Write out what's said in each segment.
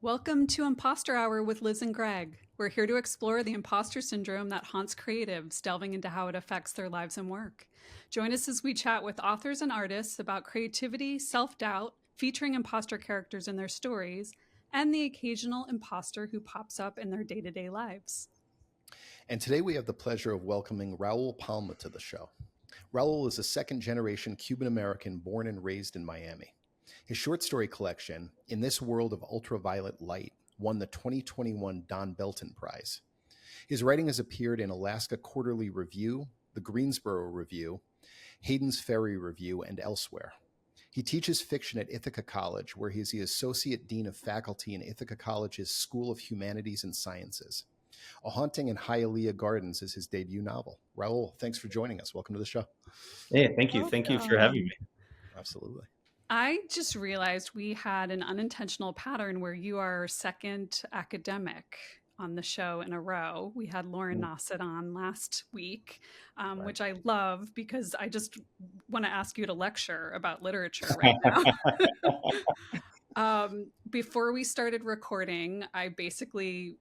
Welcome to Imposter Hour with Liz and Greg. We're here to explore the imposter syndrome that haunts creatives, delving into how it affects their lives and work. Join us as we chat with authors and artists about creativity, self-doubt, featuring imposter characters in their stories, and the occasional imposter who pops up in their day-to-day lives. And today we have the pleasure of welcoming Raúl Palma to the show. Raúl is a second-generation Cuban-American born and raised in Miami. His short story collection, In This World of Ultraviolet Light, won the 2021 Don Belton Prize. His writing has appeared in Alaska Quarterly Review, the Greensboro Review, Hayden's Ferry Review, and elsewhere. He teaches fiction at Ithaca College, where he is the Associate Dean of Faculty in Ithaca College's School of Humanities and Sciences. A Haunting in Hialeah Gardens is his debut novel. Raúl, thanks for joining us. Welcome to the show. Hey, thank you. Thank you for having me. Absolutely. I just realized we had an unintentional pattern where you are second academic on the show in a row. We had Lauren Nosset on last week, Right. which I love because I just want to ask you to lecture about literature right now. Before we started recording, I basically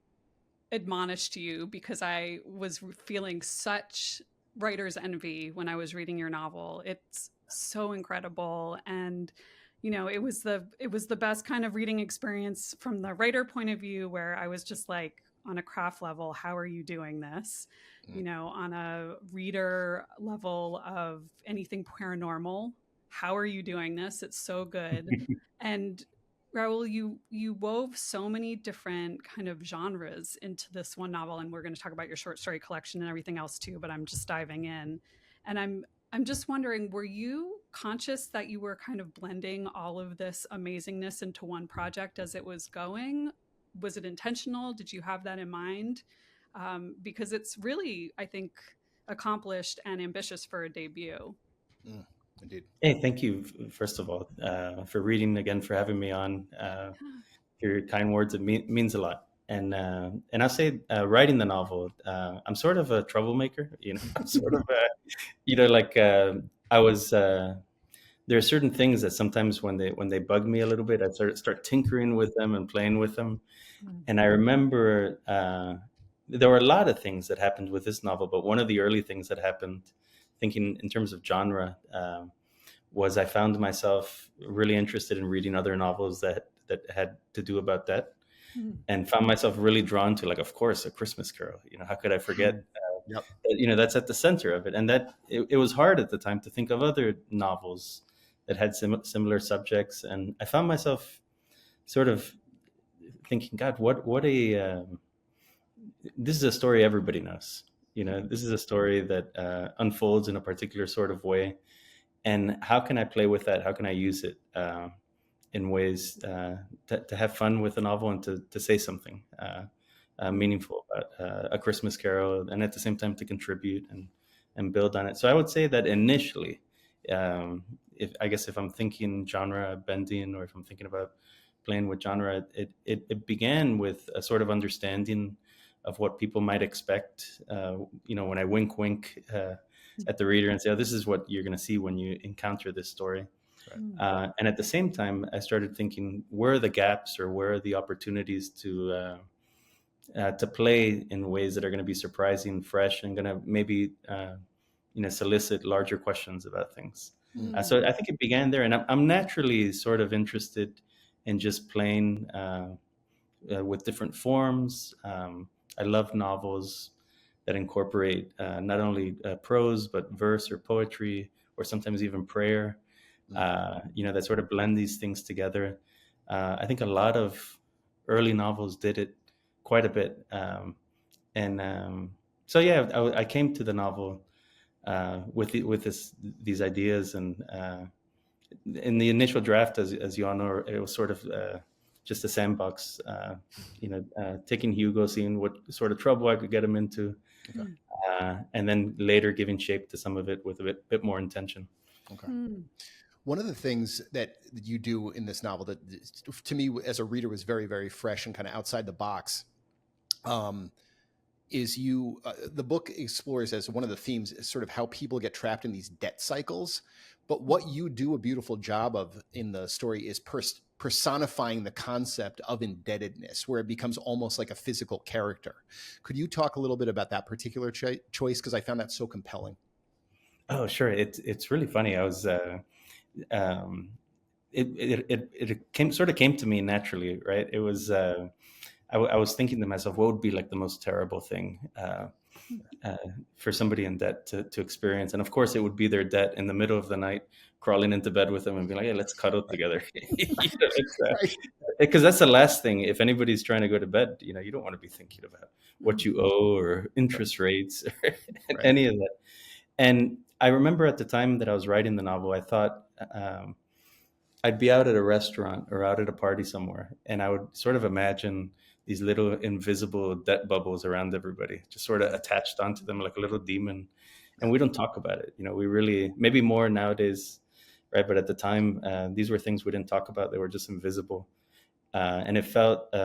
admonished you because I was feeling such writer's envy when I was reading your novel. It's so incredible, and it was the best kind of reading experience from the writer point of view, where I was just like, on a craft level, how are you doing this? On a reader level of anything paranormal, how are you doing this? It's so good. And Raul, you wove so many different kind of genres into this one novel, and we're going to talk about your short story collection and everything else too, but I'm just diving in. And I'm just wondering, were you conscious that you were kind of blending all of this amazingness into one project as it was going? Was it intentional? Did you have that in mind? Because it's really, I think, accomplished and ambitious for a debut. Indeed. Hey, thank you, first of all, for reading again, for having me on. Your kind words, it means a lot. And I'll say, writing the novel, I'm sort of a troublemaker. I'm sort of I was. There are certain things that sometimes when they bug me a little bit, I start tinkering with them and playing with them. And I remember there were a lot of things that happened with this novel, but one of the early things that happened, thinking in terms of genre, was I found myself really interested in reading other novels that had to do about that, and found myself really drawn to, like, of course, A Christmas Carol. How could I forget? Yep. That's at the center of it, and that it was hard at the time to think of other novels that had similar subjects, and I found myself sort of thinking, God, this is a story everybody knows. This is a story that unfolds in a particular sort of way, and how can I play with that? How can I use it in ways to have fun with the novel and to say something meaningful about A Christmas Carol, and at the same time to contribute and build on it. So I would say that initially, if I'm thinking genre bending, or if I'm thinking about playing with genre, it began with a sort of understanding of what people might expect. When I wink at the reader and say, oh, this is what you're going to see when you encounter this story. Right. And at the same time, I started thinking, where are the gaps, or where are the opportunities to play in ways that are going to be surprising, fresh, and going to maybe solicit larger questions about things. So I think it began there, and I'm naturally sort of interested in just playing with different forms. I love novels that incorporate not only prose, but verse or poetry, or sometimes even prayer, that sort of blend these things together. I think a lot of early novels did it quite a bit. I came to the novel with these ideas, and in the initial draft, as you all know, it was sort of just a sandbox, taking Hugo, seeing what sort of trouble I could get him into, and then later giving shape to some of it with a bit more intention. Okay. One of the things that you do in this novel that, to me as a reader, was very, very fresh and kind of outside the box, is the book explores, as one of the themes, is sort of how people get trapped in these debt cycles. But what you do a beautiful job of in the story is personifying the concept of indebtedness, where it becomes almost like a physical character. Could you talk a little bit about that particular choice? Because I found that so compelling. Oh, sure. It's really funny. I was um, it came to me naturally, right? It was I was thinking to myself, what would be like the most terrible thing for somebody in debt to experience? And of course, it would be their debt in the middle of the night, crawling into bed with them and being like, "Hey, let's cuddle together." Because that's the last thing. If anybody's trying to go to bed, you don't want to be thinking about what you owe or interest rates or any of that. And I remember at the time that I was writing the novel, I thought I'd be out at a restaurant or out at a party somewhere, and I would sort of imagine these little invisible debt bubbles around everybody, just sort of attached onto them like a little demon. And we don't talk about it. We really, maybe more nowadays, right? But at the time, these were things we didn't talk about. They were just invisible. And it felt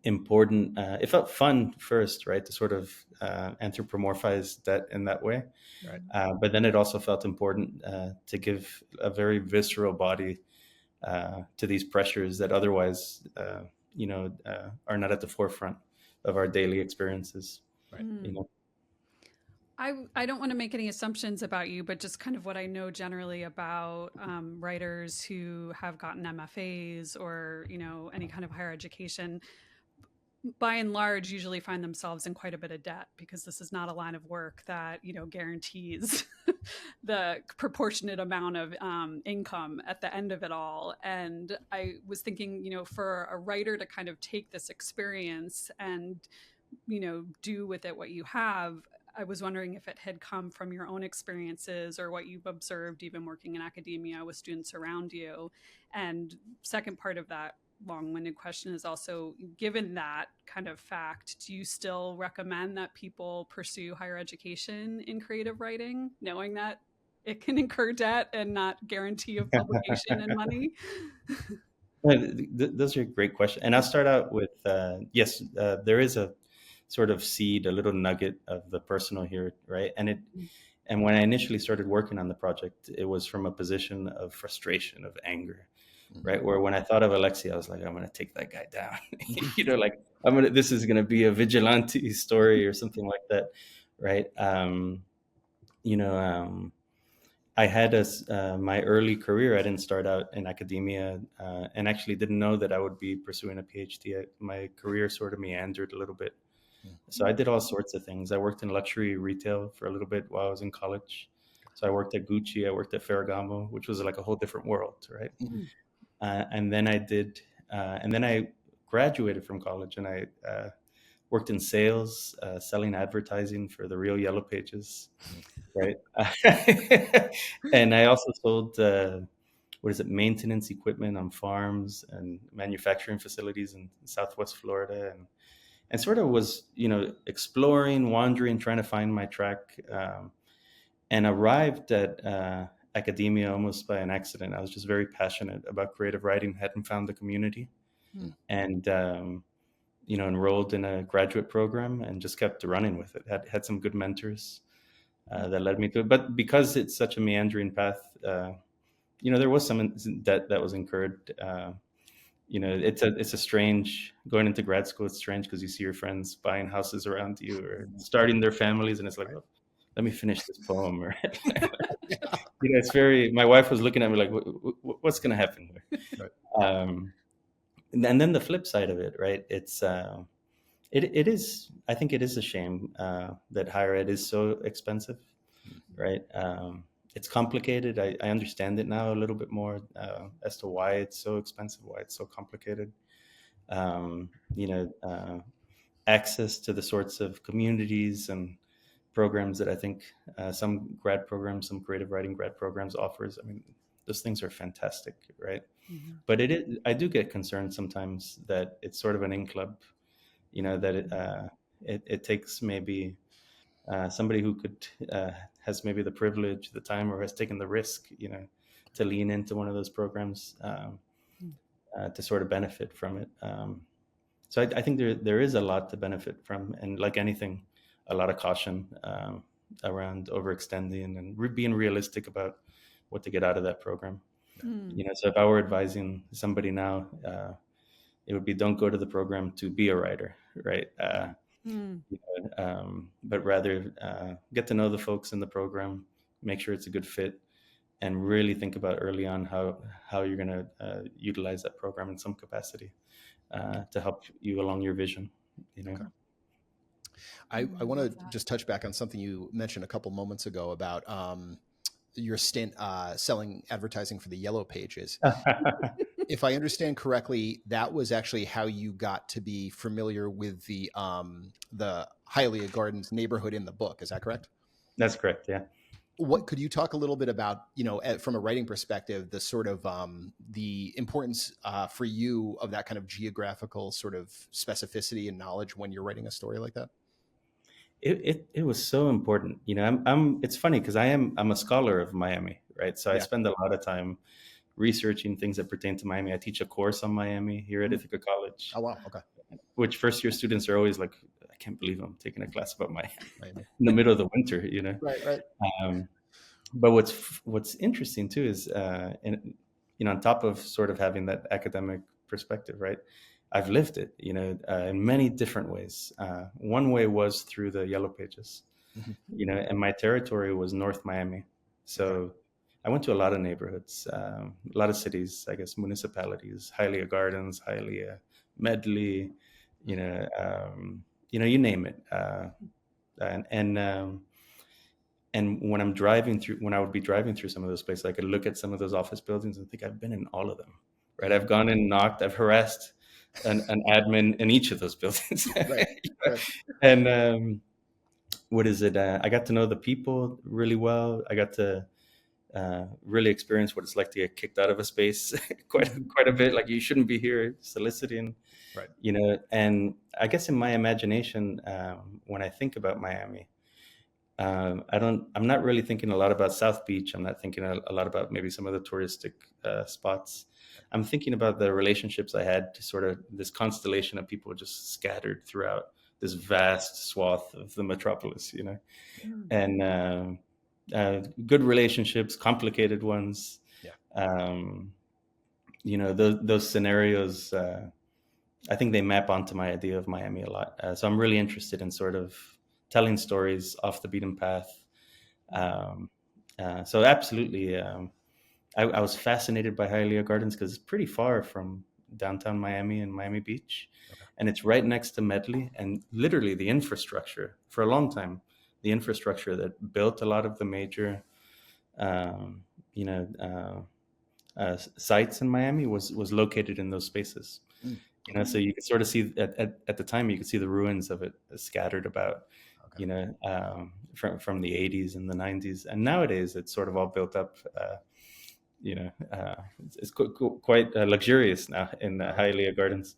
important. It felt fun first, right? To sort of anthropomorphize debt in that way. Right. But then it also felt important to give a very visceral body to these pressures that otherwise, are not at the forefront of our daily experiences. Right. I don't want to make any assumptions about you, but just kind of what I know generally about writers who have gotten MFAs or, any kind of higher education, by and large, usually find themselves in quite a bit of debt because this is not a line of work that, guarantees the proportionate amount of income at the end of it all. And I was thinking, for a writer to kind of take this experience and, do with it what you have, I was wondering if it had come from your own experiences or what you've observed even working in academia with students around you. And second part of that long-winded question is also, given that kind of fact, do you still recommend that people pursue higher education in creative writing, knowing that it can incur debt and not guarantee of publication and money? Those are a great questions. And I'll start out with, yes, there is a sort of seed, a little nugget of the personal here, right? And when I initially started working on the project, it was from a position of frustration, of anger, right? Where when I thought of Alexia, I was like, I'm going to take that guy down. Like this is going to be a vigilante story or something like that, right? I had my early career. I didn't start out in academia, and actually didn't know that I would be pursuing a PhD. My career sort of meandered a little bit. So I did all sorts of things. I worked in luxury retail for a little bit while I was in college. So I worked at Gucci, I worked at Ferragamo, which was like a whole different world, right? And then I graduated from college, and I worked in sales, selling advertising for the real Yellow Pages, right? And I also sold maintenance equipment on farms and manufacturing facilities in Southwest Florida, and sort of was, exploring, wandering, trying to find my track, and arrived at academia almost by an accident. I was just very passionate about creative writing, hadn't found the community, and enrolled in a graduate program and just kept running with it. Had some good mentors that led me to it. But because it's such a meandering path, there was some debt that was incurred. It's a strange, going into grad school. It's strange because you see your friends buying houses around you or starting their families, and it's like, oh, let me finish this poem. Or it's very. My wife was looking at me like, what's going to happen here? Right. And then the flip side of it, right? It's it is. I think it is a shame that higher ed is so expensive, right? It's complicated. I understand it now a little bit more as to why it's so expensive, why it's so complicated. Access to the sorts of communities and programs that I think some grad programs, some creative writing grad programs offers. I mean, those things are fantastic, right? But I do get concerned sometimes that it's sort of an in club, that it takes maybe somebody who could has maybe the privilege, the time, or has taken the risk, to lean into one of those programs to sort of benefit from it. So I think there is a lot to benefit from, and like anything, a lot of caution around overextending and being realistic about what to get out of that program. Mm. So if I were advising somebody now, it would be, don't go to the program to be a writer, right? Mm. But rather get to know the folks in the program, make sure it's a good fit, and really think about early on how you're going to utilize that program in some capacity to help you along your vision. Okay. I I want love to that. just touch back on something you mentioned a couple moments ago about your stint selling advertising for the Yellow Pages. If I understand correctly, that was actually how you got to be familiar with the Hialeah Gardens neighborhood in the book. Is that correct? That's correct. Yeah. What could you talk a little bit about, from a writing perspective, the sort of the importance for you of that kind of geographical sort of specificity and knowledge when you're writing a story like that? It was so important. I'm it's funny because I'm a scholar of Miami, right? So I Yeah. spend a lot of time researching things that pertain to Miami. I teach a course on Miami here at Ithaca College, Oh, wow. Okay. which first year students are always like, I can't believe I'm taking a class about Miami Miami. in the middle of the winter, Right. But what's interesting too is, on top of sort of having that academic perspective, right? I've lived it, in many different ways. One way was through the Yellow Pages, and my territory was North Miami. So I went to a lot of neighborhoods, a lot of cities, I guess, municipalities, Hialeah Gardens, Hialeah, Medley, you name it. And when I would be driving through some of those places, I could look at some of those office buildings and think, I've been in all of them, right? I've gone and knocked, I've harassed an admin in each of those buildings. Right. And what is it? I got to know the people really well. I got to really experience what it's like to get kicked out of a space quite a bit. Like, you shouldn't be here soliciting, right? And I guess in my imagination, when I think about Miami, I'm not really thinking a lot about South Beach. I'm not thinking a lot about maybe some of the touristic spots. I'm thinking about the relationships I had to sort of this constellation of people just scattered throughout this vast swath of the metropolis, and good relationships, complicated ones. Those scenarios, I think they map onto my idea of Miami a lot. So I'm really interested in sort of telling stories off the beaten path. So absolutely, I was fascinated by Hialeah Gardens because it's pretty far from downtown Miami and Miami Beach. And it's right next to Medley, and literally the infrastructure for a long time, the infrastructure that built a lot of the major, sites in Miami was located in those spaces. So you could sort of see at the time, you could see the ruins of it scattered about, from the 80s and the 90s. And nowadays it's sort of all built up, it's quite luxurious now in Hialeah Gardens.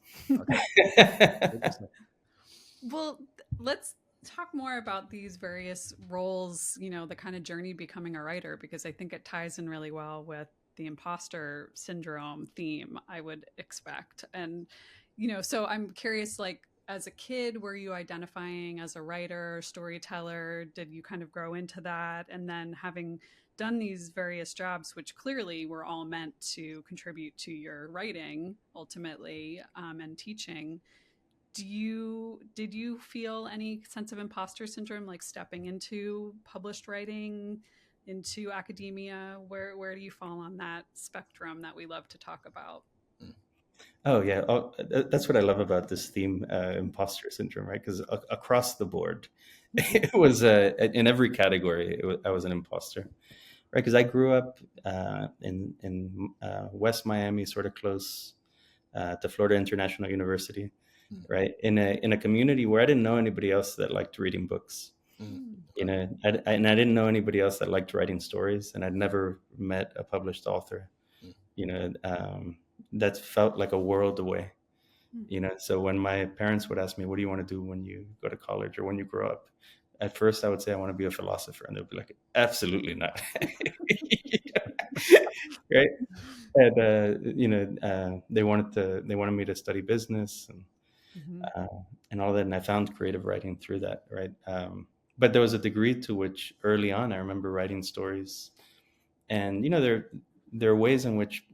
Well, let's talk more about these various roles, the kind of journey becoming a writer, because I think it ties in really well with the imposter syndrome theme, I would expect. And, so I'm curious, like, as a kid, were you identifying as a writer, storyteller? Did you kind of grow into that? And then having done these various jobs, which clearly were all meant to contribute to your writing ultimately, and teaching, did you feel any sense of imposter syndrome, like stepping into published writing, into academia? Where do you fall on that spectrum that we love to talk about? Oh yeah, that's what I love about this theme, imposter syndrome, right? Because across the board, it was in every category. I was an imposter, right? Because I grew up in West Miami, sort of close to Florida International University, right? In a community where I didn't know anybody else that liked reading books. And I didn't know anybody else that liked writing stories, and I'd never met a published author. That felt like a world away. So when my parents would ask me, what do you want to do when you go to college or when you grow up? At first I would say I want to be a philosopher, and they'd be like, absolutely not. Right. And they wanted me to study business and all that, and I found creative writing through that, right? But there was a degree to which early on I remember writing stories, and there are ways in which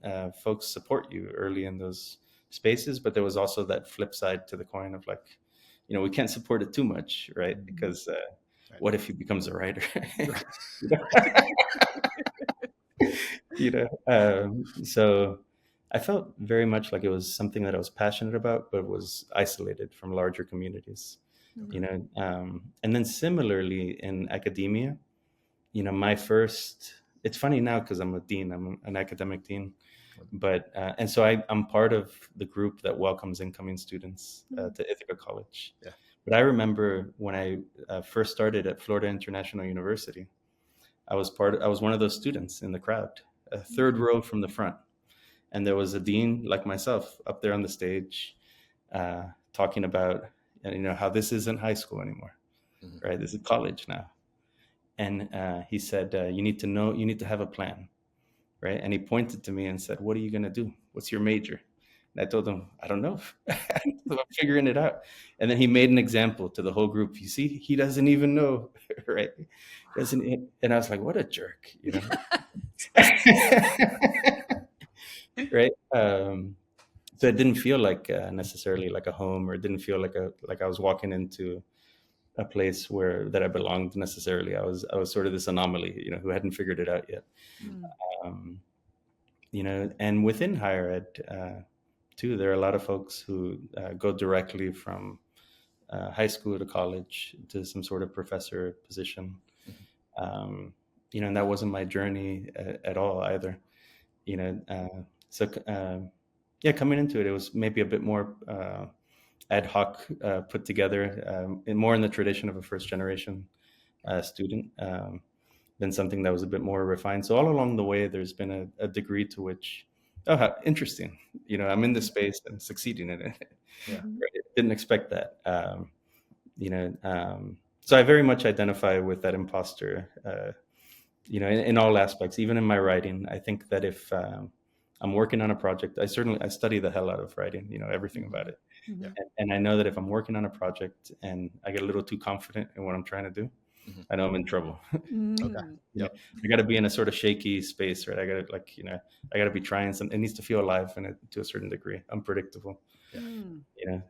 folks support you early in those spaces, but there was also that flip side to the coin of like, we can't support it too much, right? Because what if he becomes a writer? You know? So I felt very much like it was something that I was passionate about, but was isolated from larger communities. And then similarly in academia, my first, it's funny now because I'm a dean, I'm an academic dean, but and so I'm part of the group that welcomes incoming students to Ithaca College. Yeah. But I remember when I first started at Florida International University, I was one of those students in the crowd, a third row from the front, and there was a dean like myself up there on the stage, talking about how this isn't high school anymore, right? This is college now. And he said, you need to have a plan, right? And he pointed to me and said, what are you going to do? What's your major? And I told him, I don't know. I'm figuring it out. And then he made an example to the whole group. You see, he doesn't even know, right? And I was like, what a jerk, right? So it didn't feel like necessarily like a home, or it didn't feel like I was walking into a place that I belonged necessarily. I was sort of this anomaly, who hadn't figured it out yet. And within higher ed, too, there are a lot of folks who go directly from high school to college to some sort of professor position. And that wasn't my journey at all either. Coming into it, it was maybe a bit more ad hoc, put together, and more in the tradition of a first generation student, than something that was a bit more refined. So all along the way, there's been a degree to which, oh, how interesting, I'm in this space and succeeding in it. Yeah. Right? Didn't expect that. So I very much identify with that imposter, in all aspects, even in my writing. I think that if I'm working on a project, I study the hell out of writing, everything about it. Yeah. And I know that if I'm working on a project and I get a little too confident in what I'm trying to do, I know I'm in trouble. Okay. Yep. I got to be in a sort of shaky space, right? I got to I got to be trying something. It needs to feel alive in it to a certain degree, unpredictable. Yeah.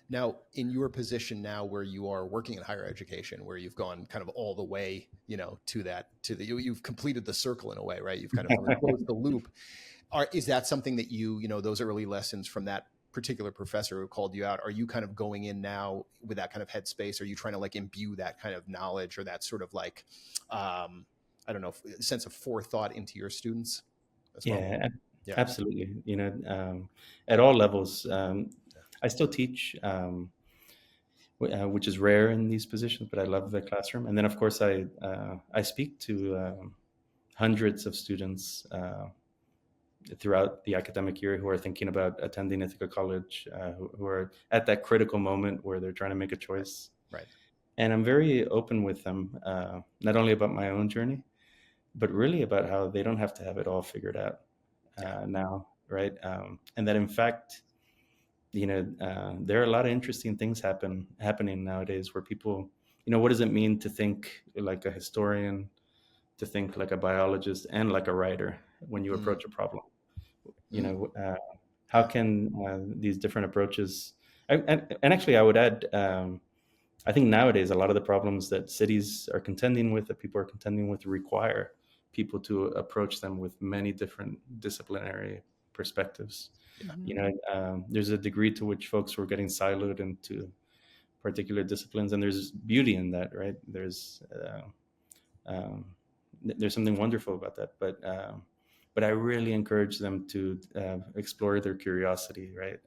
Now, in your position now, where you are working in higher education, where you've gone kind of all the way, you've completed the circle in a way, right? You've kind of closed the loop. Is that something that those early lessons from that particular professor who called you out, are you kind of going in now with that kind of headspace? Are you trying to like imbue that kind of knowledge or that sort of like, I don't know, sense of forethought into your students as well? Yeah, absolutely. At all levels, I still teach, which is rare in these positions, but I love the classroom. And then of course I speak to hundreds of students throughout the academic year who are thinking about attending Ithaca College, who are at that critical moment where they're trying to make a choice. Right. And I'm very open with them, not only about my own journey, but really about how they don't have to have it all figured out now, right? And that in fact, there are a lot of interesting things happening nowadays where people, what does it mean to think like a historian, to think like a biologist, and like a writer when you approach a problem? How can these different approaches, and actually I would add, I think nowadays a lot of the problems that cities are contending with, that people are contending with, require people to approach them with many different disciplinary perspectives. There's a degree to which folks were getting siloed into particular disciplines, and there's beauty in that, right? There's something wonderful about that, but I really encourage them to explore their curiosity, right?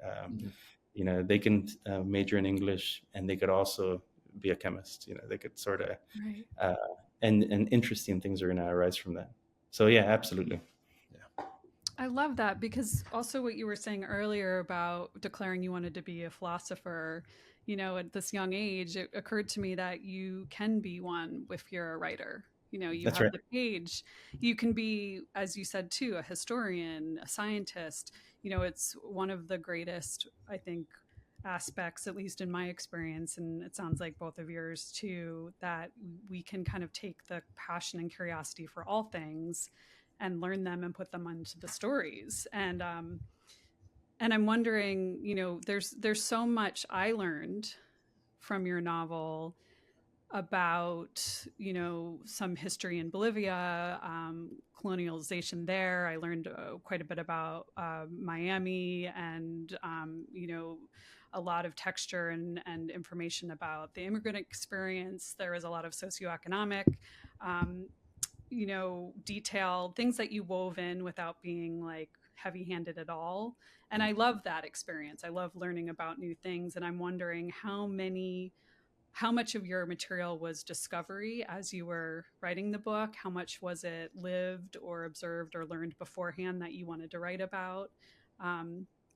They can major in English, and they could also be a chemist. They could sort of, right. And interesting things are going to arise from that. So yeah, absolutely. I love that, because also what you were saying earlier about declaring you wanted to be a philosopher, at this young age, it occurred to me that you can be one if you're a writer. You That's have right. the page. You can be, as you said too, a historian, a scientist. It's one of the greatest, I think, aspects, at least in my experience, and it sounds like both of yours too, that we can kind of take the passion and curiosity for all things and learn them and put them onto the stories. And I'm wondering, there's so much I learned from your novel about, some history in Bolivia, colonialization there. I learned quite a bit about Miami, and, a lot of texture and information about the immigrant experience. There is a lot of socioeconomic, um, detail, things that you wove in without being like heavy handed at all. And I love that experience. I love learning about new things. And I'm wondering how much of your material was discovery as you were writing the book? How much was it lived or observed or learned beforehand that you wanted to write about?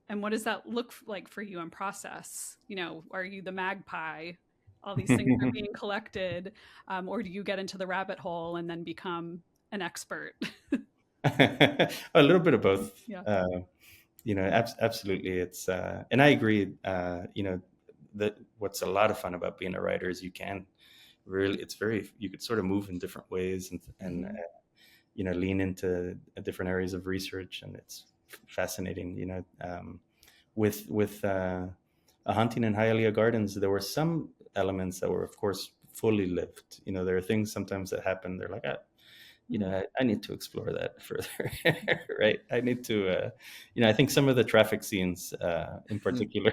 And what does that look like for you in process? Are you the magpie? All these things are being collected, or do you get into the rabbit hole and then become an expert? A little bit of both. Yeah. Absolutely. It's and I agree. That what's a lot of fun about being a writer is you could sort of move in different ways and lean into different areas of research, and it's fascinating. With a hunting in Hialeah Gardens, there were some elements that were, of course, fully lived. There are things sometimes that happen. They're like, I need to explore that further, right? I need to, I think some of the traffic scenes, in particular,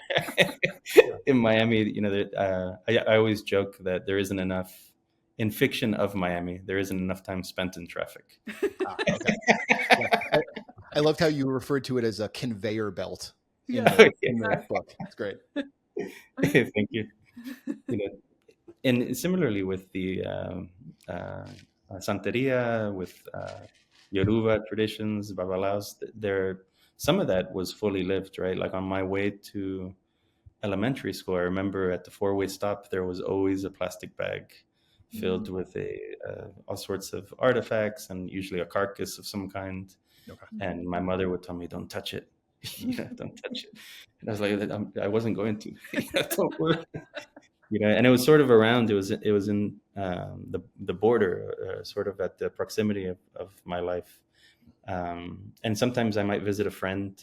in Miami, I always joke that there isn't enough in fiction of Miami. There isn't enough time spent in traffic. Okay. Yeah. I loved how you referred to it as a conveyor belt in the book. It's great. Thank you. And similarly with the Santeria, with Yoruba traditions, Babalaos, some of that was fully lived, right? Like on my way to elementary school, I remember at the four-way stop, there was always a plastic bag filled with all sorts of artifacts and usually a carcass of some kind. Okay. And my mother would tell me, "Don't touch it, don't touch it." And I was like, "I wasn't going to." Don't worry. And it was sort of around. It was in the border, sort of at the proximity of my life. And sometimes I might visit a friend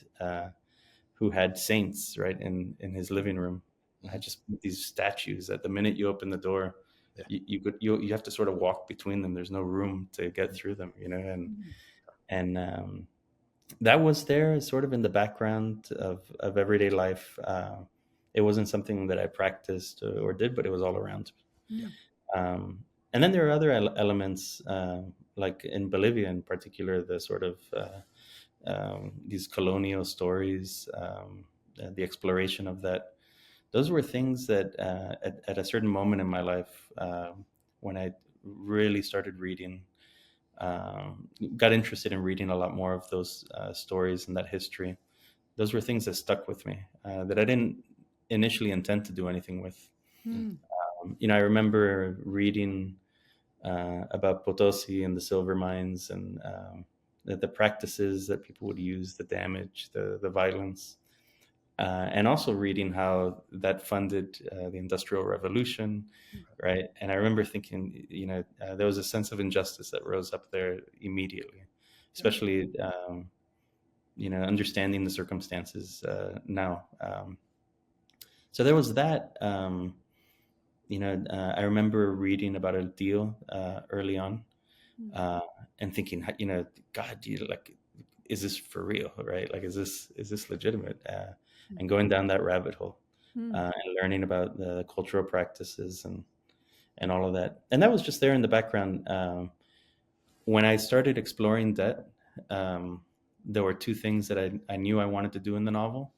who had saints right in his living room. I just these statues that the minute you open the door, you have to sort of walk between them. There's no room to get through them, and that was there, sort of in the background of everyday life. It wasn't something that I practiced or did, but it was all around. Yeah. And then there are other elements, like in Bolivia in particular, the sort of these colonial stories, the exploration of that. Those were things that at a certain moment in my life, when I really started reading, got interested in reading a lot more of those stories and that history. Those were things that stuck with me, that I didn't initially intend to do anything with. I remember reading about Potosi and the silver mines and the practices that people would use, the damage, the violence, and also reading how that funded the Industrial Revolution, right? And I remember thinking, there was a sense of injustice that rose up there immediately, especially, understanding the circumstances now. So there was that. I remember reading about a deal early on, and thinking, God, is this for real, right? Like, is this legitimate? And going down that rabbit hole, and learning about the cultural practices and all of that. And that was just there in the background. When I started exploring debt, there were two things that I knew I wanted to do in the novel.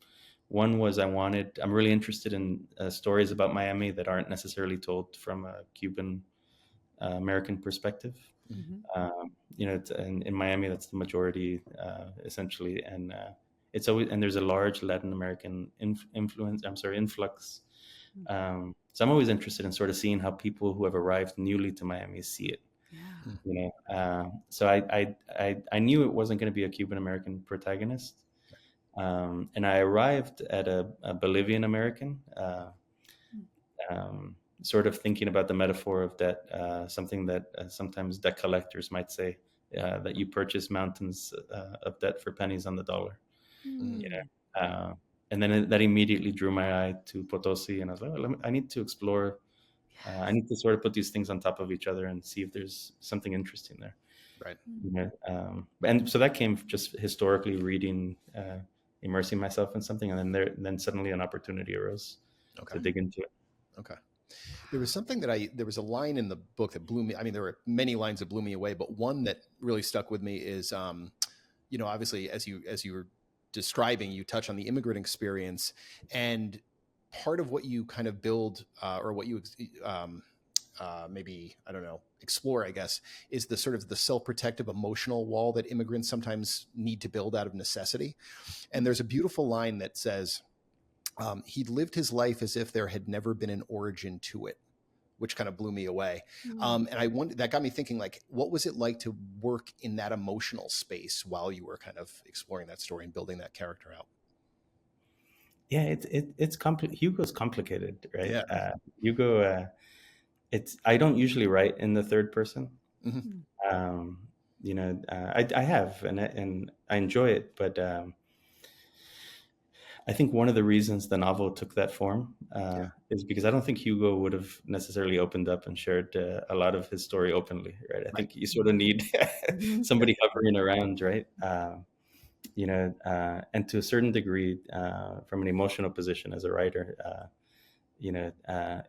One was I'm really interested in stories about Miami that aren't necessarily told from a Cuban-American perspective. In Miami, that's the majority, essentially, and it's always, and there's a large Latin American influx. So I'm always interested in sort of seeing how people who have arrived newly to Miami see it. So I knew it wasn't going to be a Cuban-American protagonist. And I arrived at a Bolivian American, sort of thinking about the metaphor of debt, something that sometimes debt collectors might say, that you purchase mountains of debt for pennies on the dollar. Mm. You know, and then that immediately drew my eye to Potosi, and I was like, well, I need to explore. I need to sort of put these things on top of each other and see if there's something interesting there. Right. You know, and so that came just historically reading, immersing myself in something, and then suddenly an opportunity arose to dig into it. Okay. There was something there was a line in the book that blew me. I mean, there were many lines that blew me away, but one that really stuck with me is, you know, obviously as you were describing, you touch on the immigrant experience, and part of what you kind of build, or what you, maybe, I don't know, explore, I guess, is the sort of the self-protective emotional wall that immigrants sometimes need to build out of necessity. And there's a beautiful line that says, he'd lived his life as if there had never been an origin to it, which kind of blew me away. And I wonder, that got me thinking, like, what was it like to work in that emotional space while you were kind of exploring that story and building that character out? Yeah, it's Hugo's complicated, right? Yeah. Hugo, I don't usually write in the third person. Mm-hmm. You know, I have, and I enjoy it, but I think one of the reasons the novel took that form is because I don't think Hugo would have necessarily opened up and shared a lot of his story openly, right? I think you sort of need somebody hovering around, right? You know, and to a certain degree, from an emotional position as a writer, you know,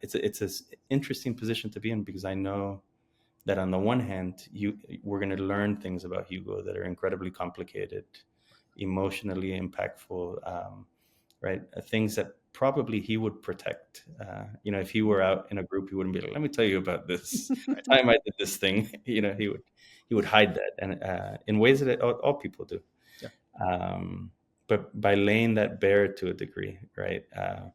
it's an interesting position to be in, because I know that on the one hand, we're going to learn things about Hugo that are incredibly complicated, emotionally impactful, right? Things that probably he would protect. You know, if he were out in a group, he wouldn't be like, "Let me tell you about this time I did this thing." You know, he would hide that, and in ways that all people do. Yeah. But by laying that bare to a degree, right? I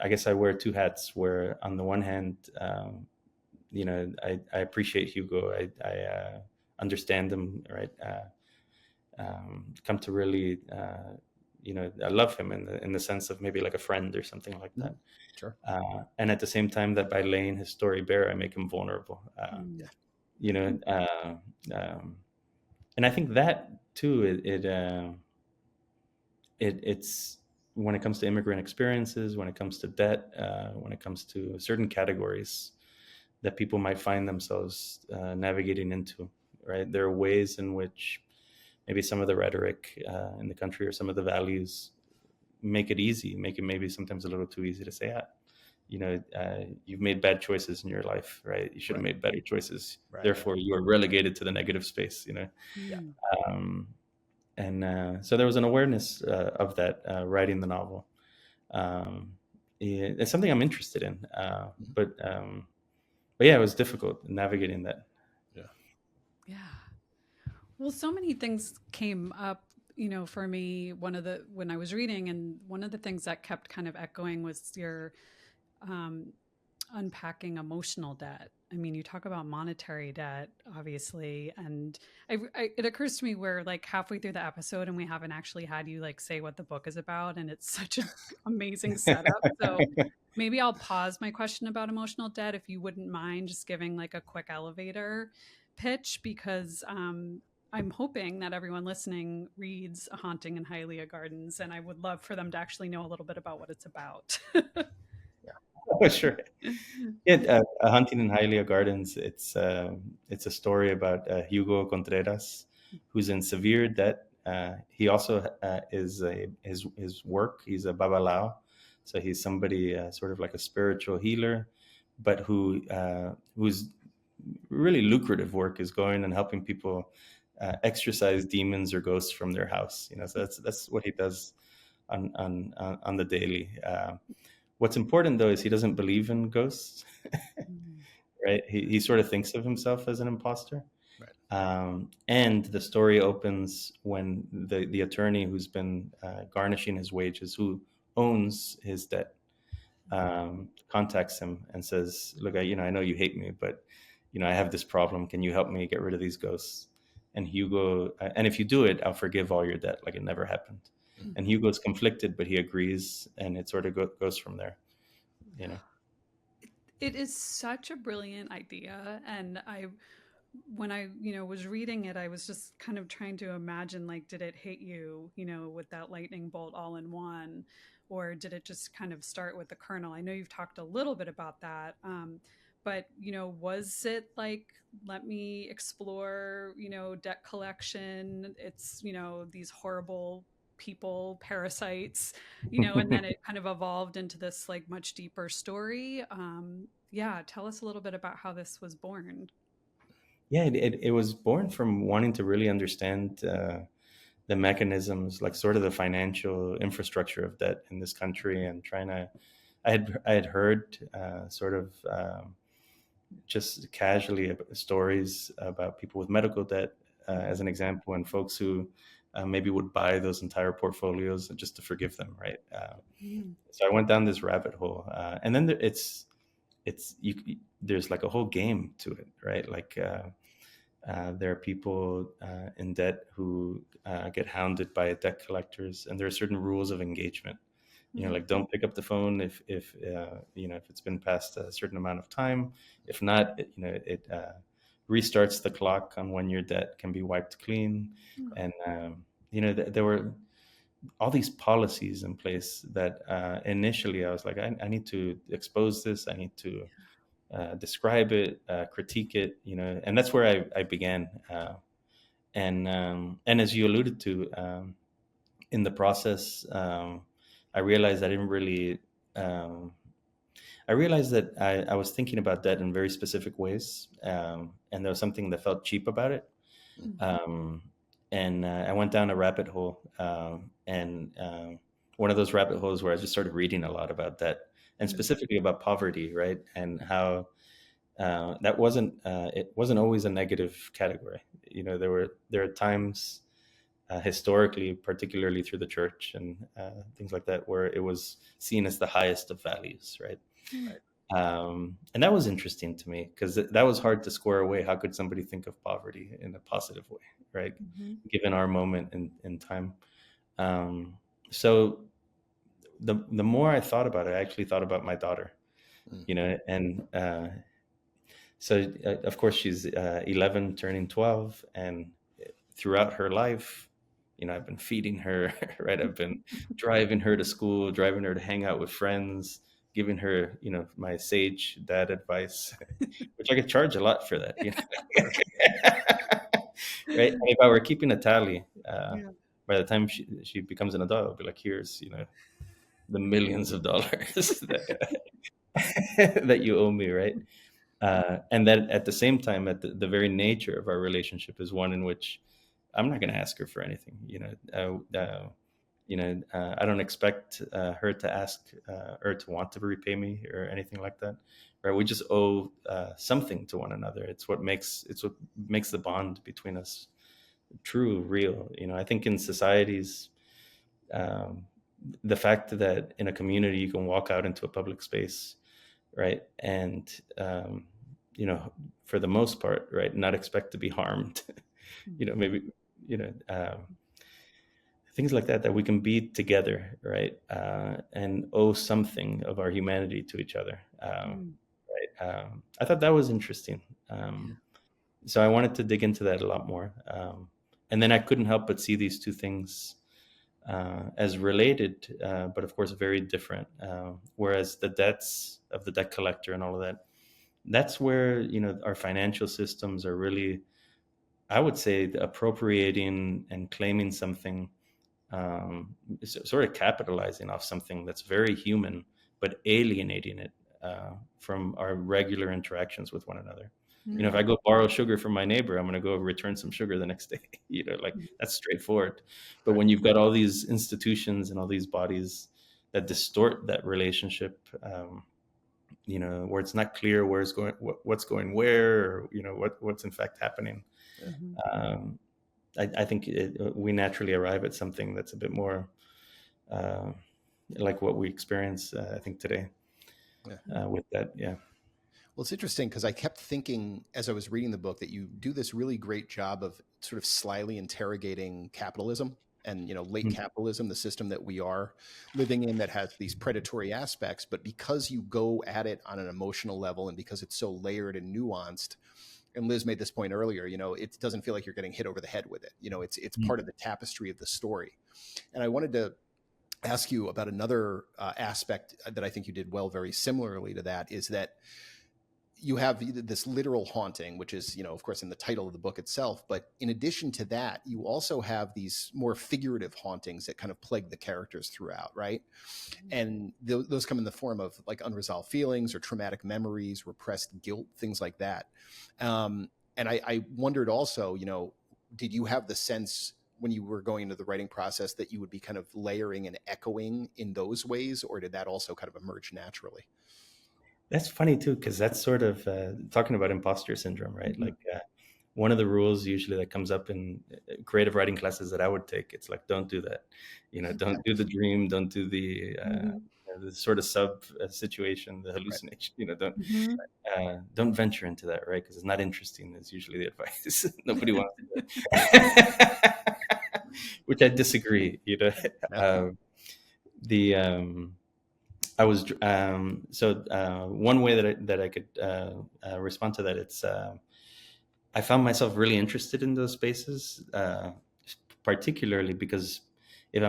guess I wear two hats. Where on the one hand, you know, I appreciate Hugo. I understand him, right? Come to really, you know, I love him in the sense of maybe like a friend or something like that. Sure. And at the same time, that by laying his story bare, I make him vulnerable. You know, and I think that too, it's when it comes to immigrant experiences, when it comes to debt, when it comes to certain categories that people might find themselves navigating into, right? There are ways in which maybe some of the rhetoric in the country or some of the values make it easy, make it maybe sometimes a little too easy to say, you know, you've made bad choices in your life, right? You should have made better choices. Therefore, you are relegated to the negative space, you know? And so there was an awareness of that writing the novel. It's something I'm interested in, but yeah, it was difficult navigating that. Yeah. Well, so many things came up, you know, for me. When I was reading, and one of the things that kept kind of echoing was your unpacking emotional debt. I mean, you talk about monetary debt, obviously, and it occurs to me we're like halfway through the episode and we haven't actually had you like say what the book is about, and it's such an amazing setup. So maybe I'll pause my question about emotional debt if you wouldn't mind just giving like a quick elevator pitch, because I'm hoping that everyone listening reads A Haunting in Hialeah Gardens, and I would love for them to actually know a little bit about what it's about. Oh, sure. Yeah, A Haunting in Hialeah Gardens. It's a story about Hugo Contreras, who's in severe debt. He also is his work. He's a babalao, so he's somebody sort of like a spiritual healer, but whose really lucrative work is going and helping people exorcise demons or ghosts from their house. You know, so that's what he does on the daily. What's important, though, is he doesn't believe in ghosts, right? He sort of thinks of himself as an imposter. Right. And the story opens when the attorney who's been garnishing his wages, who owns his debt, contacts him and says, "Look, I know you hate me, but I have this problem. Can you help me get rid of these ghosts?" And Hugo, and if you do it, I'll forgive all your debt, like it never happened. And Hugo's conflicted, but he agrees, and it sort of goes from there. You know, it is such a brilliant idea, and when I, was reading it, I was just kind of trying to imagine, like, did it hit you, with that lightning bolt all in one, or did it just kind of start with the kernel? I know you've talked a little bit about that, but was it like, let me explore, debt collection? It's these horrible people, parasites, and then it kind of evolved into this like much deeper story. Yeah, tell us a little bit about how this was born. Yeah, it was born from wanting to really understand the mechanisms, like sort of the financial infrastructure of debt in this country, and trying to. I had heard sort of just casually stories about people with medical debt, as an example, and folks who maybe would buy those entire portfolios just to forgive them, right? Mm. So I went down this rabbit hole, and then there's like a whole game to it, right? Like there are people in debt who get hounded by debt collectors, and there are certain rules of engagement. Mm. Like don't pick up the phone if it's been past a certain amount of time. If not, it restarts the clock on when your debt can be wiped clean. Mm. And there were all these policies in place that initially I was like, I need to expose this. I need to describe it, critique it, and that's where I began. And as you alluded to, in the process, I realized I didn't really. I realized that I was thinking about debt in very specific ways, and there was something that felt cheap about it. Mm. Um, and I went down a rabbit hole, and one of those rabbit holes where I just started reading a lot about debt, and Mm. specifically about poverty, right, and how that wasn't it wasn't always a negative category. There are times historically, particularly through the church and things like that, where it was seen as the highest of values, right? Mm. And that was interesting to me because that was hard to square away. How could somebody think of poverty in a positive way, right? Mhm. Given our moment in time. Um, so the more I thought about it, I actually thought about my daughter, and of course she's 11 turning 12, and throughout her life, I've been feeding her, right? I've been driving her to school, driving her to hang out with friends, giving her, my sage dad advice, which I could charge a lot for that, right? And if I were keeping a tally, Yeah. by the time she becomes an adult, I'll be like, here's, the millions of dollars that you owe me, right? And that at the same time, at the very nature of our relationship is one in which I'm not going to ask her for anything. I don't expect her to ask or to want to repay me or anything like that. Right? We just owe something to one another. It's what makes the bond between us true, real. I think in societies, um, the fact that in a community you can walk out into a public space, right, and for the most part, right, not expect to be harmed. Maybe you know things like that we can be together, right, and owe something of our humanity to each other, Mm. right. I thought that was interesting, Yeah. so I wanted to dig into that a lot more, and then I couldn't help but see these two things as related, but of course very different. Whereas the debts of the debt collector and all of that, that's where our financial systems are really, I would say, appropriating and claiming something, sort of capitalizing off something that's very human, but alienating it from our regular interactions with one another. If I Mm. go borrow sugar from my neighbor, I'm going to go return some sugar the next day. Like that's straightforward. But when you've got all these institutions and all these bodies that distort that relationship, where it's not clear where's going, what's going where, or what's in fact happening. Mhm. Um, I think we naturally arrive at something that's a bit more uh, like what we experience, I think, today Yeah. with that. Yeah. Well, it's interesting because I kept thinking as I was reading the book that you do this really great job of sort of slyly interrogating capitalism and, late Mm. capitalism, the system that we are living in that has these predatory aspects. But because you go at it on an emotional level and because it's so layered and nuanced, and Liz made this point earlier, it doesn't feel like you're getting hit over the head with it. It's part of the tapestry of the story. And I wanted to ask you about another aspect that I think you did well, very similarly to that, is that you have this literal haunting, which is, of course, in the title of the book itself. But in addition to that, you also have these more figurative hauntings that kind of plague the characters throughout, right? And those come in the form of like unresolved feelings or traumatic memories, repressed guilt, things like that. And I wondered also, did you have the sense when you were going into the writing process that you would be kind of layering and echoing in those ways, or did that also kind of emerge naturally? That's funny too, because that's sort of talking about imposter syndrome, right? Like one of the rules usually that comes up in creative writing classes that I would take, it's like, don't do that. Don't do the dream, don't do the sort of sub situation, the hallucination. Don't venture into that, right? Because it's not interesting. Is usually the advice. Nobody wants to do it. Which I disagree. I was one way that I could respond to that. It's I found myself really interested in those spaces, particularly because if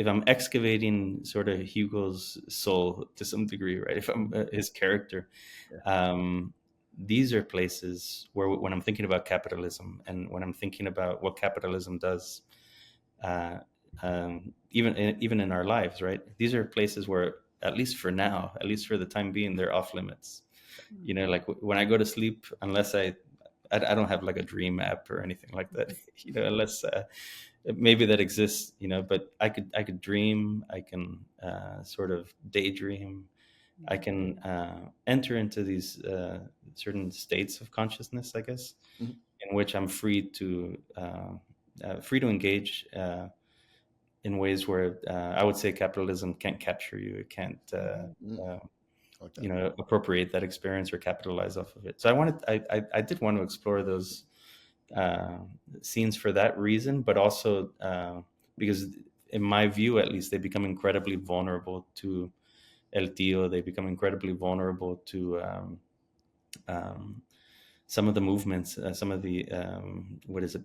I'm excavating sort of Hugo's soul to some degree, right? If I'm his character, these are places where when I'm thinking about capitalism and when I'm thinking about what capitalism does, even in our lives, right? These are places where, at least for now, at least for the time being, they're off limits. Like when I go to sleep, unless I don't have like a dream app or anything like that, unless maybe that exists, but I could dream, I can sort of daydream, I can enter into these certain states of consciousness, I guess, in which I'm free to engage in ways where I would say capitalism can't capture you. It can't, appropriate that experience or capitalize off of it. So I did want to explore those scenes for that reason, but also because, in my view, at least, they become incredibly vulnerable to El Tío. They become incredibly vulnerable to some of the movements, some of the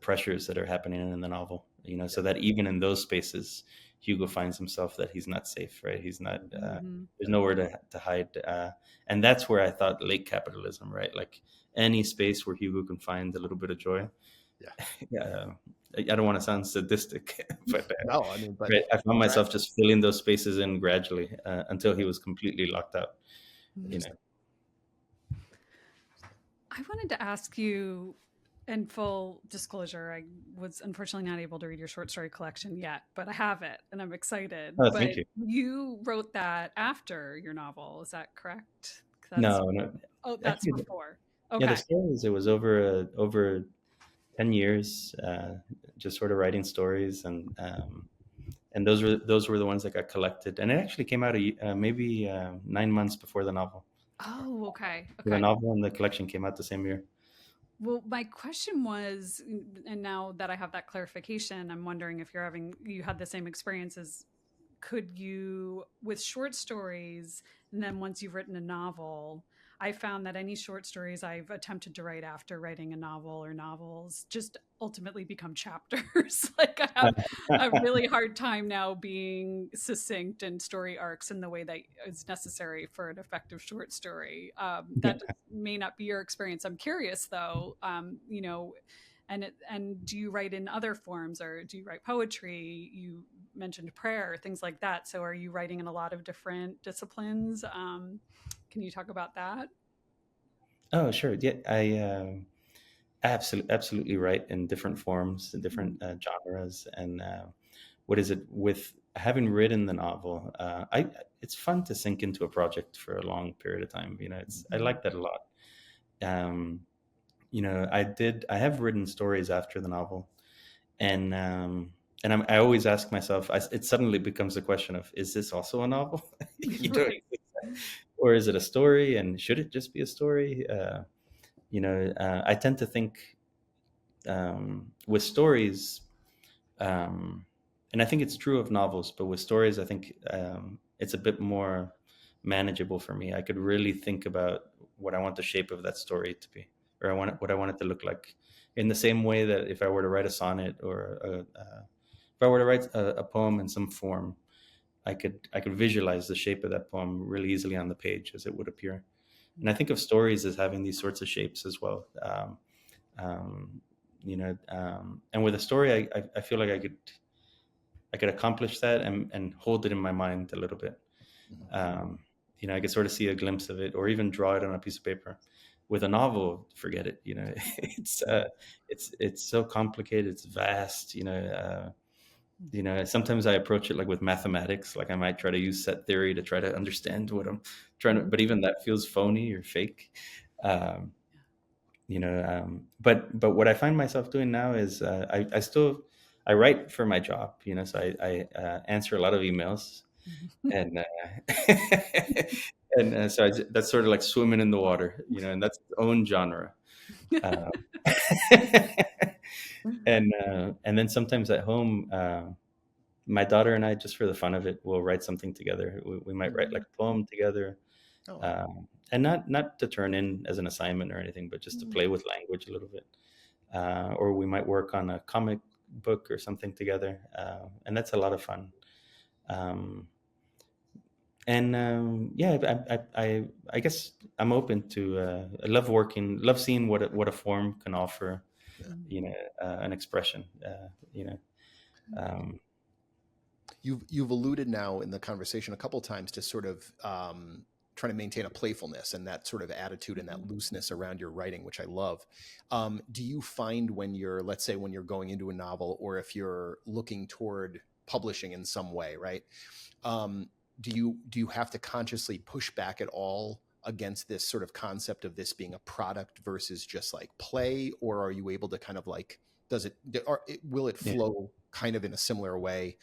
pressures that are happening in the novel. So that even in those spaces, Hugo finds himself that he's not safe, right? He's not. There's nowhere to hide, and that's where I thought late capitalism, right? Like any space where Hugo can find a little bit of joy. Yeah. I don't want to sound sadistic, but no, I mean, right, I found myself just filling those spaces in gradually until he was completely locked out. I wanted to ask you, in full disclosure, I was unfortunately not able to read your short story collection yet, but I have it and I'm excited. Oh, thank you. You wrote that after your novel, is that correct? No. Oh, that's actually, before. Okay. Yeah, the stories, it was over 10 years, just sort of writing stories, and those were the ones that got collected, and it actually came out maybe 9 months before the novel. Oh, okay. The novel and the collection came out the same year. Well, my question was, and now that I have that clarification, I'm wondering if you had the same experiences. Could you, with short stories, and then once you've written a novel, I found that any short stories I've attempted to write after writing a novel or novels just ultimately become chapters. Like I have a really hard time now being succinct in story arcs in the way that is necessary for an effective short story. That may not be your experience. I'm curious though, and do you write in other forms, or do you write poetry? You mentioned prayer, things like that. So are you writing in a lot of different disciplines? Can you talk about that? Oh, sure. Yeah, I absolutely write in different forms, in different genres. And what is it with having written the novel? It's fun to sink into a project for a long period of time. I like that a lot. I have written stories after the novel, and I always ask myself, it suddenly becomes a question of, is this also a novel? Right. Or is it a story, and should it just be a story? I tend to think with stories, and I think it's true of novels, but with stories, I think it's a bit more manageable for me. I could really think about what I want the shape of that story to be, or what I want it to look like. In the same way that if I were to write a sonnet or if I were to write a poem in some form, I could visualize the shape of that poem really easily on the page as it would appear. And I think of stories as having these sorts of shapes as well. And with a story, I feel like I could accomplish that and hold it in my mind a little bit. I could sort of see a glimpse of it, or even draw it on a piece of paper. With a novel, forget it. It's so complicated. It's vast. Sometimes I approach it like with mathematics. Like I might try to use set theory to try to understand what I'm trying to, but even that feels phony or fake. But what I find myself doing now is I write for my job. So I answer a lot of emails, and that's sort of like swimming in the water, and that's its own genre. Uh, and then sometimes at home, my daughter and I, just for the fun of it, will write something together. We might write like a poem together, and not to turn in as an assignment or anything, but just to play with language a little bit. Or we might work on a comic book or something together, and that's a lot of fun. I guess I'm open to. I love seeing what a form can offer, an expression. You've alluded now in the conversation a couple of times to sort of trying to maintain a playfulness and that sort of attitude and that looseness around your writing, which I love. Do you find when you're going into a novel, or if you're looking toward publishing in some way, right? Do you have to consciously push back at all against this sort of concept of this being a product versus just like play, or are you able to kind of like, will it flow kind of in a similar way,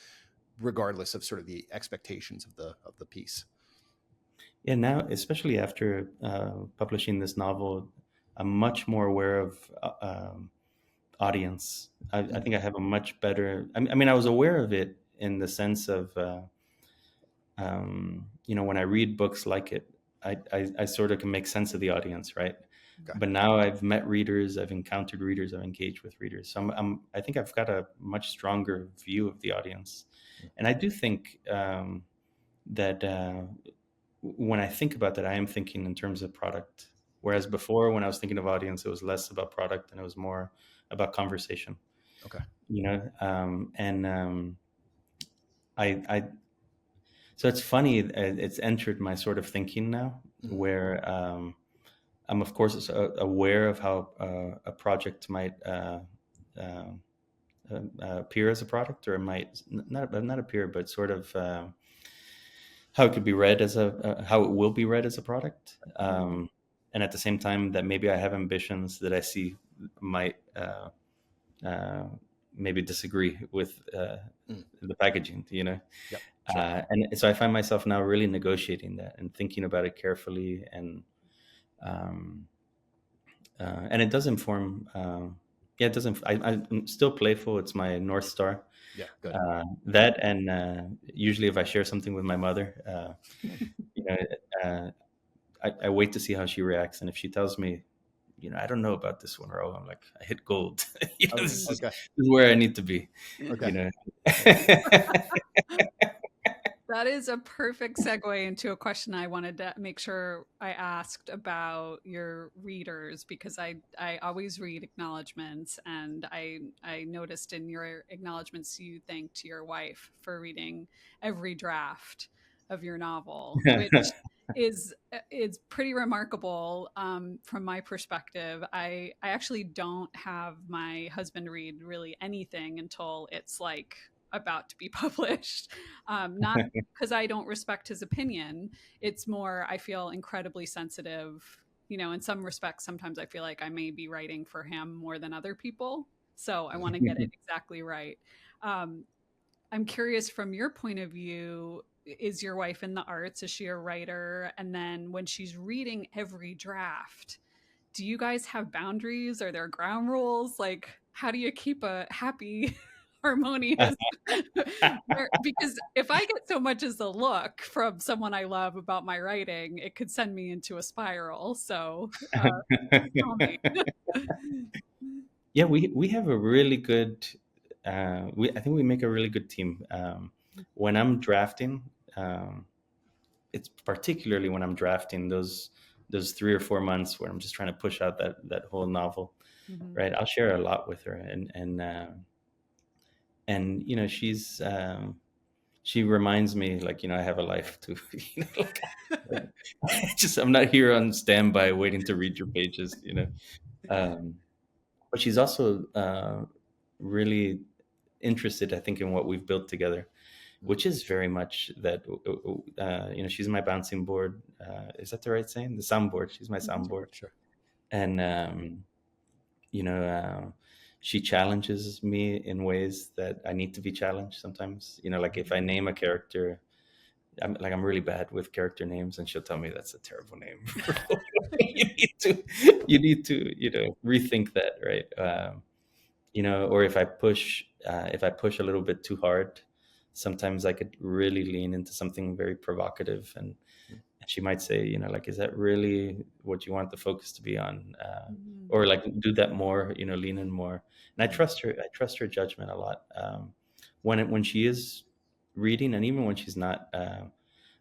regardless of sort of the expectations of the piece? Yeah, now, especially after publishing this novel, I'm much more aware of audience. I think I have a much better. I mean, I was aware of it in the sense of, when I read books like it, I sort of can make sense of the audience, right? Okay. But now I've met readers, I've encountered readers, I've engaged with readers, so I think I've got a much stronger view of the audience, and I do think that when I think about that, I am thinking in terms of product. Whereas before, when I was thinking of audience, it was less about product and it was more about conversation. Okay. So it's funny, it's entered my sort of thinking now, where I'm of course aware of how a project might appear as a product, or it might not appear, but sort of how it could be read as how it will be read as a product. And at the same time, that maybe I have ambitions that I see might maybe disagree with the packaging, Yep, sure. And so I find myself now really negotiating that and thinking about it carefully, and it does inform. It doesn't. I'm still playful. It's my North Star. Yeah, good. That, and usually if I share something with my mother, I wait to see how she reacts, and if she tells me, I don't know about this one, Raul, I'm like, I hit gold. This is where I need to be. Okay. That is a perfect segue into a question I wanted to make sure I asked about your readers, because I always read acknowledgments, and I noticed in your acknowledgments you thanked your wife for reading every draft of your novel, which is pretty remarkable from my perspective. I actually don't have my husband read really anything until it's like about to be published. Not because I don't respect his opinion. It's more, I feel incredibly sensitive. In some respects, sometimes I feel like I may be writing for him more than other people. So I want to get it exactly right. I'm curious, from your point of view, is your wife in the arts? Is she a writer? And then when she's reading every draft, do you guys have boundaries? Are there ground rules? Like, how do you keep a happy harmonious. Because if I get so much as a look from someone I love about my writing, it could send me into a spiral. So tell me. Yeah, we have a really good. I think we make a really good team. When I'm drafting, it's particularly when I'm drafting those 3 or 4 months where I'm just trying to push out that whole novel, Mhm. right? I'll share a lot with her, and she reminds me, like, I have a life too. Just I'm not here on standby waiting to read your pages. Um, but she's also really interested, I think, in what we've built together, which is very much that. She's my bouncing board. Is that the right saying? The soundboard. She's my soundboard, Sure. and she challenges me in ways that I need to be challenged sometimes. Like if I name a character, I'm really bad with character names, and she'll tell me that's a terrible name. you need to rethink that, right? Or if I push a little bit too hard, sometimes I could really lean into something very provocative, and she might say, like, is that really what you want the focus to be on? Or like, do that more, lean in more. And I trust her judgment a lot. When she is reading, and even when she's not,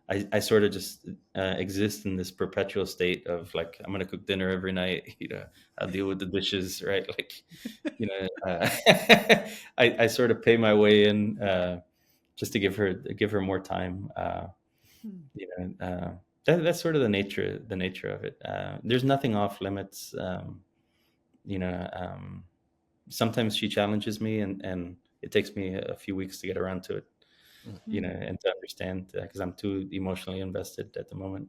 I sort of just exist in this perpetual state of, like, I'm going to cook dinner every night. I'll deal with the dishes, right? Like, I sort of pay my way in just to give her more time. That's sort of the nature of it. There's nothing off limits. Sometimes she challenges me, and it takes me a few weeks to get around to it. And to understand, because I'm too emotionally invested at the moment.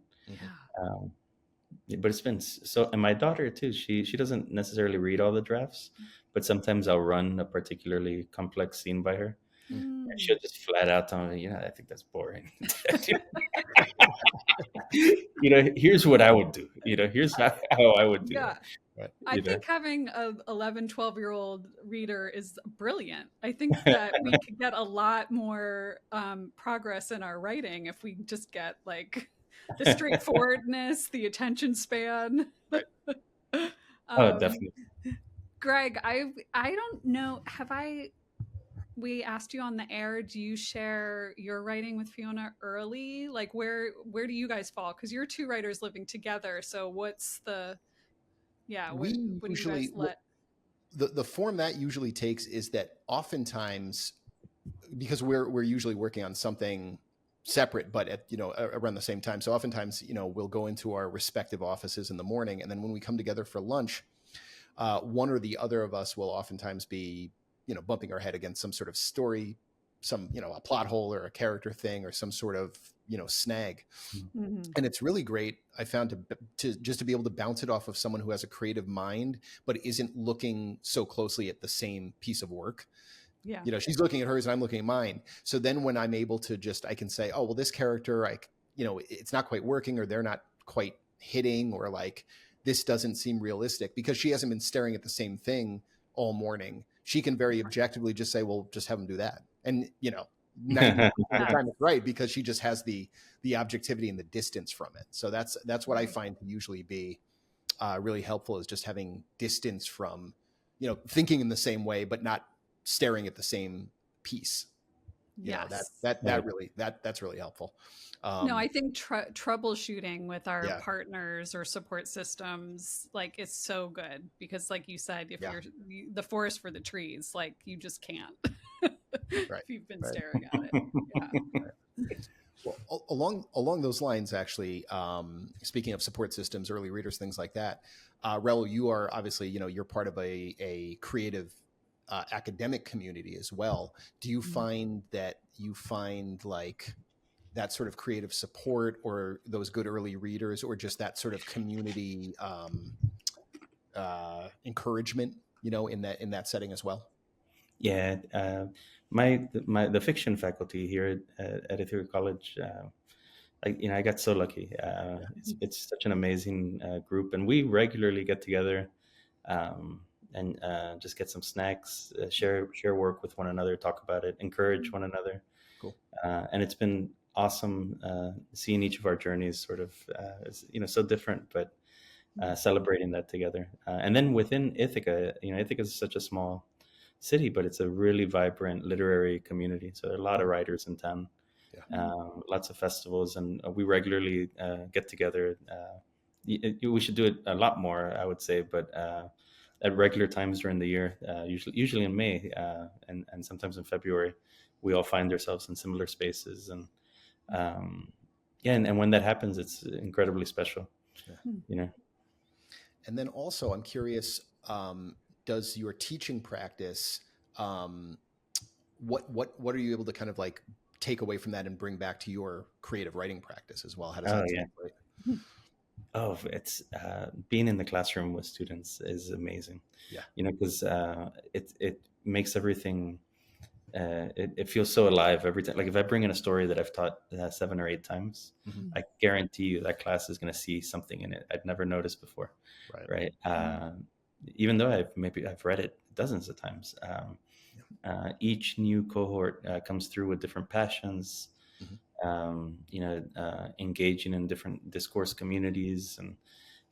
But it's been so, and my daughter too, she doesn't necessarily read all the drafts, but sometimes I'll run a particularly complex scene by her, and she'll just flat out tell me, I think that's boring. Here's what I would do. Here's how I would do it. Right. I think having a 11, 12-year-old reader is brilliant. I think that we could get a lot more progress in our writing if we just get, like, the straightforwardness, the attention span. Right. Oh, definitely. Greg, I don't know. We asked you on the air, do you share your writing with Fiona early? Like, where do you guys fall? Because you're two writers living together. So what's the, what do you guys let? The form that usually takes is that oftentimes, because we're usually working on something separate, but at around the same time. So oftentimes, we'll go into our respective offices in the morning, and then when we come together for lunch, one or the other of us will oftentimes be bumping our head against some sort of story, some a plot hole or a character thing or some sort of snag. And it's really great, I found, to be able to bounce it off of someone who has a creative mind but isn't looking so closely at the same piece of work. She's looking at hers and I'm looking at mine. So then when I'm able to I can say, oh well, this character, it's not quite working, or they're not quite hitting, or like this doesn't seem realistic, because she hasn't been staring at the same thing all morning. She can very objectively just say, well, just have them do that. And, 90% of the time it's right, because she just has the objectivity and the distance from it. So that's what I find to usually be really helpful, is just having distance from, thinking in the same way, but not staring at the same piece. That's really helpful. No, I think troubleshooting with our partners or support systems, like, is so good, because, like you said, if you're the forest for the trees, like, you just can't if you've been staring at it. Well, along those lines, actually, speaking of support systems, early readers, things like that, Raul, you are obviously, you're part of a creative academic community as well. Do you find that like that sort of creative support, or those good early readers, or just that sort of community encouragement, in that setting as well? Yeah, the fiction faculty here at Ethereum College, I got so lucky. It's such an amazing group, and we regularly get together. just get some snacks, share work with one another, talk about it, encourage one another. Cool. And it's been awesome seeing each of our journeys sort of so different, but celebrating that together. And then within Ithaca, Ithaca is such a small city, but it's a really vibrant literary community. So there are a lot of writers in town. Yeah. Lots of festivals, and we regularly get together. We should do it a lot more, I would say, but at regular times during the year, usually in May and sometimes in February, we all find ourselves in similar spaces. And and when that happens, it's incredibly special. Yeah. And then also, I'm curious, does your teaching practice, what are you able to kind of like take away from that and bring back to your creative writing practice as well? How does that translate? Oh, it's being in the classroom with students is amazing. Yeah. Because it makes everything, it feels so alive every time. Like if I bring in a story that I've taught 7 or 8 times, I guarantee you that class is going to see something in it I'd never noticed before. Right. Even though I've read it dozens of times. Each new cohort comes through with different passions, engaging in different discourse communities. And,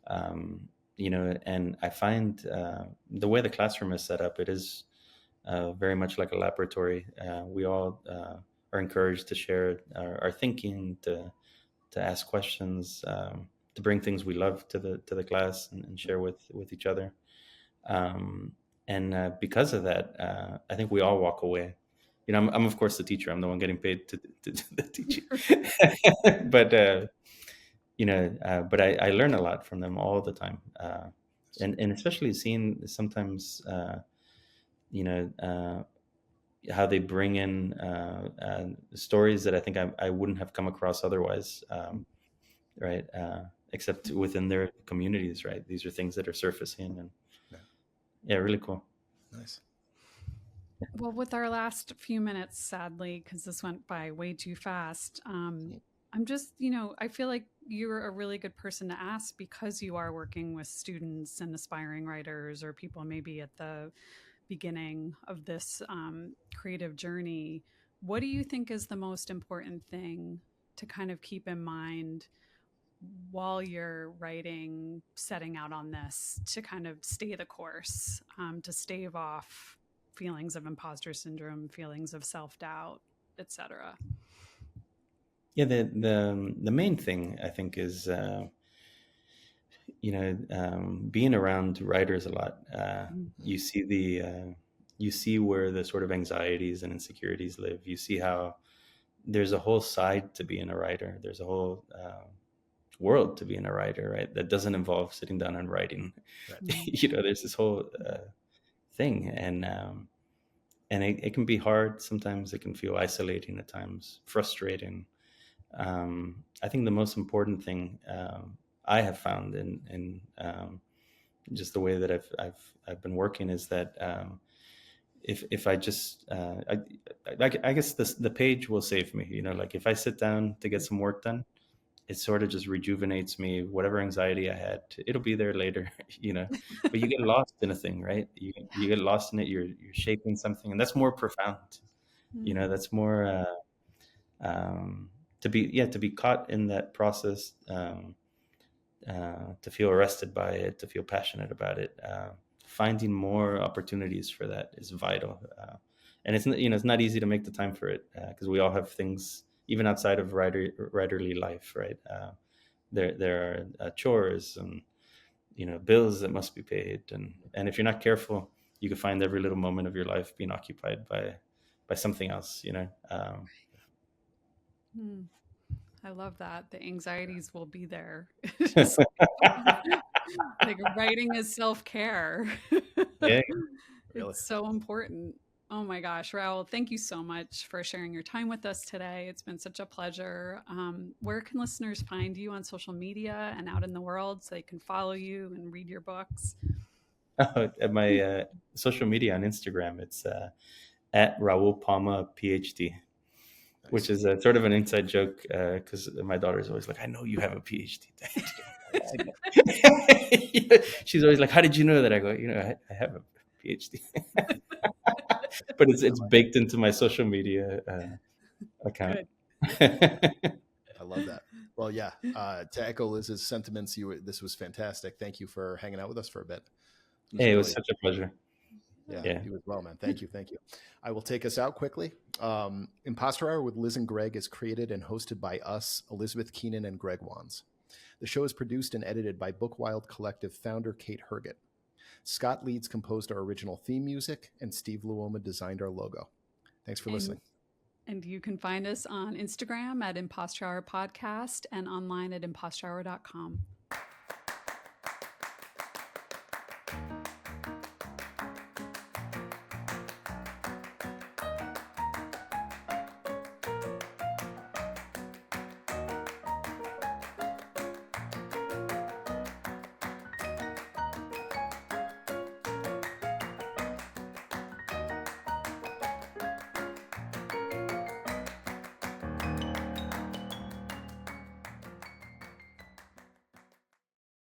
and I find the way the classroom is set up, it is very much like a laboratory. We all are encouraged to share our thinking, to ask questions, to bring things we love to the class and share with each other. And because of that, I think we all walk away. I'm of course the teacher. I'm the one getting paid to the teaching. But but I learn a lot from them all the time, and especially seeing sometimes how they bring in stories that I think I wouldn't have come across otherwise, right? Except within their communities, right? These are things that are surfacing, and really cool. Nice. Well, with our last few minutes, sadly, because this went by way too fast, I'm just, I feel like you're a really good person to ask because you are working with students and aspiring writers or people maybe at the beginning of this creative journey. What do you think is the most important thing to kind of keep in mind while you're writing, setting out on this, to kind of stay the course, to stave off feelings of imposter syndrome, feelings of self-doubt, etc.? Yeah, the main thing I think is being around writers a lot. You see where the sort of anxieties and insecurities live. You see how there's a whole side to being a writer. There's a whole world to being a writer, right? That doesn't involve sitting down and writing. Right. There's this whole thing, and it can be hard sometimes. It can feel isolating at times, frustrating. I think the most important thing I have found in just the way that I've been working is that if I just I guess the page will save me. Like if I sit down to get some work done, it sort of just rejuvenates me. Whatever anxiety I had, it'll be there later, But you get lost in a thing, right? You get lost in it. You're shaping something, and that's more profound. That's more to be caught in that process, to feel arrested by it, to feel passionate about it. Finding more opportunities for that is vital, and it's not easy to make the time for it because we all have things even outside of writerly life, right? There are chores and bills that must be paid, and if you're not careful, you can find every little moment of your life being occupied by something else. I love that. The anxieties will be there. Like writing is self-care. Yeah, really. It's so important. Oh my gosh, Raul, thank you so much for sharing your time with us today. It's been such a pleasure. Where can listeners find you on social media and out in the world so they can follow you and read your books? At my social media on Instagram, it's at Raúl Palma PhD, which is sort of an inside joke because my daughter's always like, "I know you have a PhD." She's always like, "How did you know that?" I go, I have a PhD, but it's baked into my social media account. I love that. Well, yeah. To echo Liz's sentiments, this was fantastic. Thank you for hanging out with us for a bit. It was such a pleasure. Yeah, you as well, man. Thank you. I will take us out quickly. Imposter Hour with Liz and Greg is created and hosted by us, Elizabeth Keenan and Greg Wands. The show is produced and edited by Bookwild Collective founder Kate Herget. Scott Leeds composed our original theme music, and Steve Luoma designed our logo. Thanks for listening. And you can find us on Instagram at Imposter Hour Podcast and online at imposterhour.com.